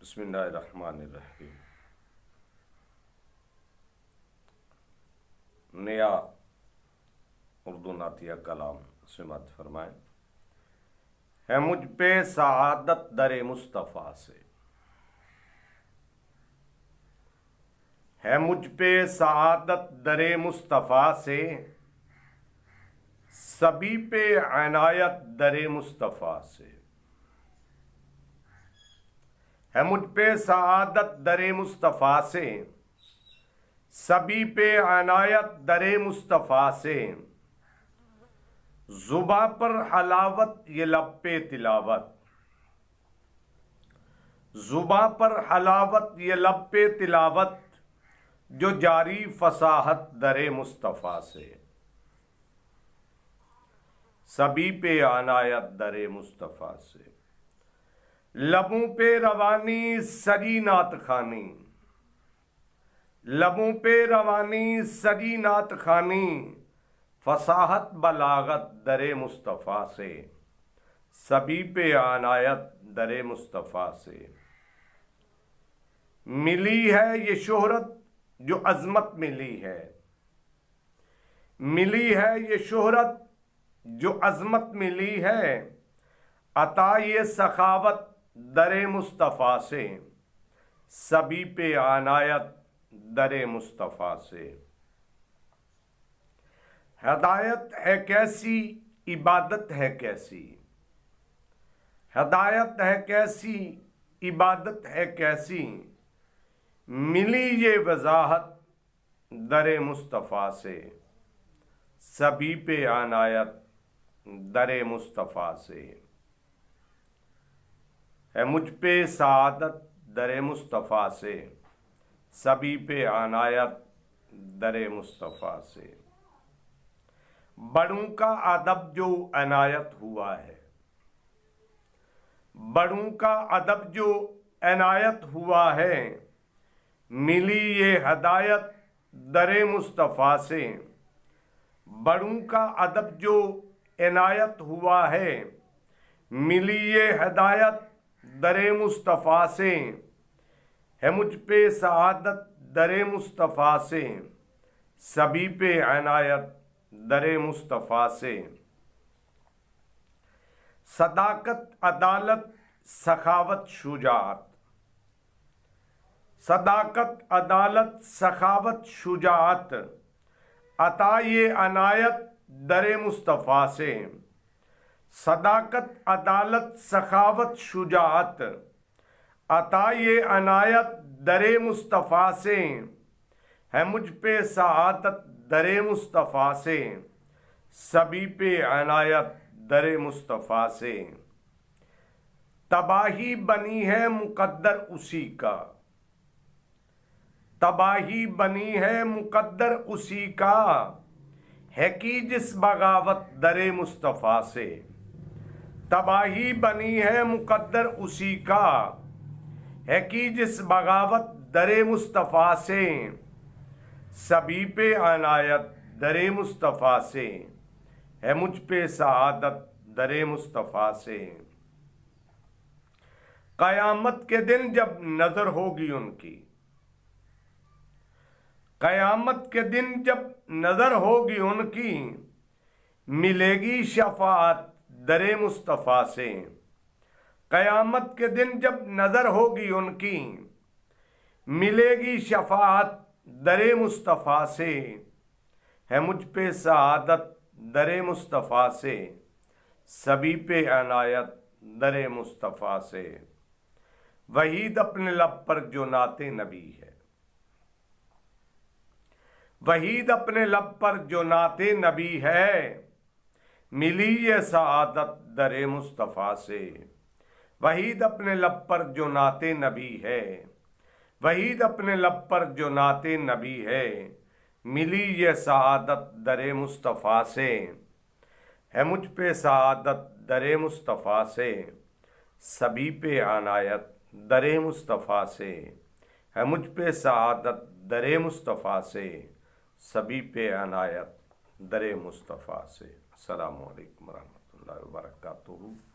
بسم اللہ الرحمن الرحیم۔ نیا اردو نعتیہ کلام سماعت فرمائیں۔ ہے مجھ پہ سعادت در مصطفیٰ سے، ہے مجھ پہ سعادت در مصطفیٰ سے، سبھی پہ عنایت در مصطفیٰ سے۔ ہے مجھ پہ سعادت در مصطفیٰ سے، سبھی پہ عنایت در مصطفیٰ سے۔ زباں پر حلاوت یہ لب پہ تلاوت، زباں پر حلاوت یہ لب پہ تلاوت، جو جاری فصاحت در مصطفیٰ سے، سبھی پہ عنایت در مصطفیٰ سے۔ لبوں پہ روانی سجی نعت خوانی، لبوں پہ روانی سجی نعت خوانی، فصاحت بلاغت در مصطفیٰ سے، سبھی پہ عنایت در مصطفیٰ سے۔ ملی ہے یہ شہرت جو عظمت ملی ہے، ملی ہے یہ شہرت جو عظمت ملی ہے، عطا یہ سخاوت در مصطفیٰ سے، سبھی پہ عنایت در مصطفیٰ سے۔ ہدایت ہے کیسی عبادت ہے کیسی، ہدایت ہے کیسی عبادت ہے کیسی، ملی یہ وضاحت در مصطفیٰ سے، سبھی پہ عنایت در مصطفیٰ سے۔ ہے مجھ پہ سعادت در مصطفیٰ سے، سبھی پہ عنایت در مصطفیٰ سے۔ بڑوں کا ادب جو عنایت ہوا ہے، بڑوں کا ادب جو عنایت ہوا ہے، ملی یہ ہدایت در مصطفیٰ سے۔ بڑوں کا ادب جو عنایت ہوا ہے، ملی یہ ہدایت در مصطفیٰ سے۔ ہے مجھ پہ سعادت در مصطفیٰ سے، سبھی پہ عنایت در مصطفیٰ سے۔ صداقت عدالت سخاوت شجاعت، صداقت عدالت سخاوت شجاعت، عطا یہ عنایت در مصطفیٰ سے۔ صداقت عدالت سخاوت شجاعت، عطا یہ عنایت در مصطفیٰ سے۔ ہے مجھ پہ سعادت در مصطفیٰ سے، سبھی پہ عنایت در مصطفیٰ سے۔ تباہی بنی ہے مقدر اسی کا، تباہی بنی ہے مقدر اسی کا، ہے کی جس بغاوت در مصطفیٰ سے۔ تباہی بنی ہے مقدر اسی کا، ہے کی جس بغاوت در مصطفیٰ سے، سبھی پہ عنایت در مصطفیٰ سے۔ ہے مجھ پہ سعادت در مصطفیٰ سے۔ قیامت کے دن جب نظر ہوگی ان کی، قیامت کے دن جب نظر ہوگی ان کی، ملے گی شفاعت در مصطفیٰ سے۔ قیامت کے دن جب نظر ہوگی ان کی، ملے گی شفاعت در مصطفیٰ سے۔ ہے مجھ پہ سعادت در مصطفیٰ سے، سبھی پہ عنایت در مصطفیٰ سے۔ وحید اپنے لب پر جو نعت نبی ہے، وحید اپنے لب پر جو نعت نبی ہے، ملی یہ سعادت در مصطفیٰ سے۔ وحید اپنے لب پر جو نعت نبی ہے، وحید اپنے لب پر جو نعت نبی ہے، ملی یہ سعادت در مصطفیٰ سے۔ ہے مجھ پہ سعادت در مصطفیٰ سے، سبھی پہ عنایت در مصطفیٰ سے۔ ہے مجھ پہ سعادت در مصطفیٰ سے، سبھی پہ عنایت در مصطفیٰ سے۔ السلام علیکم ورحمۃ اللہ وبرکاتہ۔